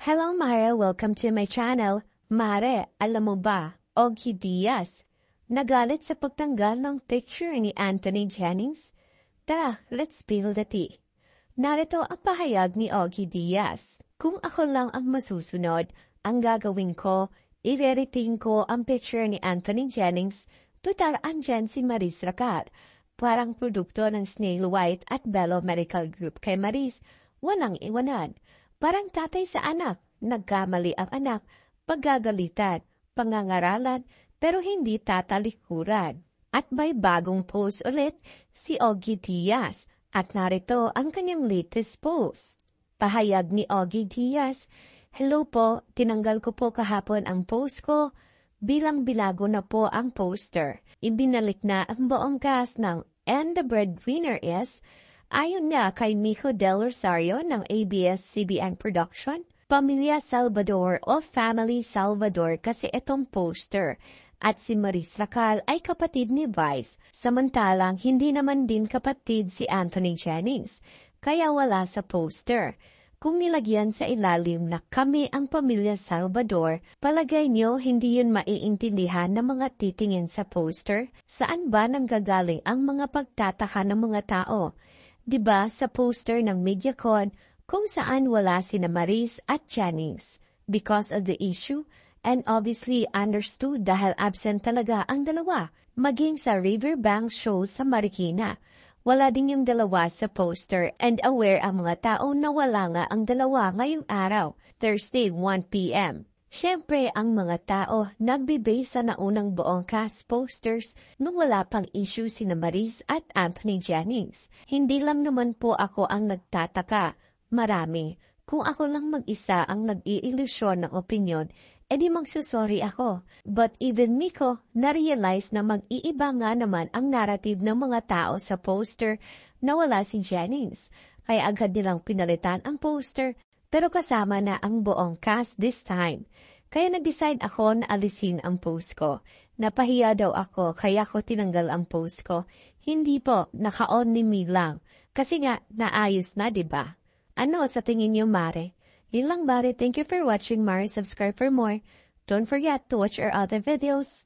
Hello Mare, welcome to my channel. Mare, alam mo ba, Ogie Diaz, nagalit sa pagtanggal ng picture ni Anthony Jennings? Tara, let's spill the tea. Narito ang pahayag ni Ogie Diaz. Kung ako lang ang masusunod, ang gagawin ko, i-re-rating ko ang picture ni Anthony Jennings, tutal andyan si Maris Racat. Parang produkto ng Snail White at Bello Medical Group kay Maris, walang iwanan. Parang tatay sa anak, nagkamali ang anak, paggagalitan, pangangaralan, pero hindi tatalikuran. At may bagong post ulit si Ogie Diaz at narito ang kanyang latest post. Pahayag ni Ogie Diaz, "Hello po, tinanggal ko po kahapon ang post ko. Bilang bilago na po ang poster. Ibinalik na ang buong cast ng And the Breadwinner Is, ayon nga kay Mico Del Rosario ng ABS-CBN Production, Pamilya Salvador o Family Salvador kasi itong poster. At si Maris Racal ay kapatid ni Vice, samantalang hindi naman din kapatid si Anthony Jennings, kaya wala sa poster. Kung nilagyan sa ilalim na kami ang Pamilya Salvador, palagay nyo hindi yun maiintindihan ng mga titingin sa poster? Saan ba nanggagaling ang mga pagtataka ng mga tao? Diba sa poster ng MediaCon kung saan wala sina Maris at Jennings? Because of the issue? And obviously understood dahil absent talaga ang dalawa. Maging sa Riverbank show sa Marikina. Wala din yung dalawa sa poster and aware ang mga tao na wala nga ang dalawa ngayong araw, Thursday 1 p.m. Siyempre, ang mga tao nagbibase sa naunang buong cast posters nung wala pang issue sina Maris at Anthony Jennings. Hindi lang naman po ako ang nagtataka. Marami. Kung ako lang mag-isa ang nag-iilusyon ng opinyon, edi magsusorry ako. But even Mico, na-realize na mag-iiba nga naman ang narrative ng mga tao sa poster na wala si Jennings. Kaya agad nilang pinalitan ang poster, pero kasama na ang buong cast this time. Kaya nag-decide ako na alisin ang post ko. Napahiya daw ako, kaya ko tinanggal ang post ko. Hindi po, naka-on ni me lang. Kasi nga, naayos na, diba? Ano sa tingin niyo, Mare? Yun lang, Mare. Thank you for watching, Mare. Subscribe for more. Don't forget to watch our other videos.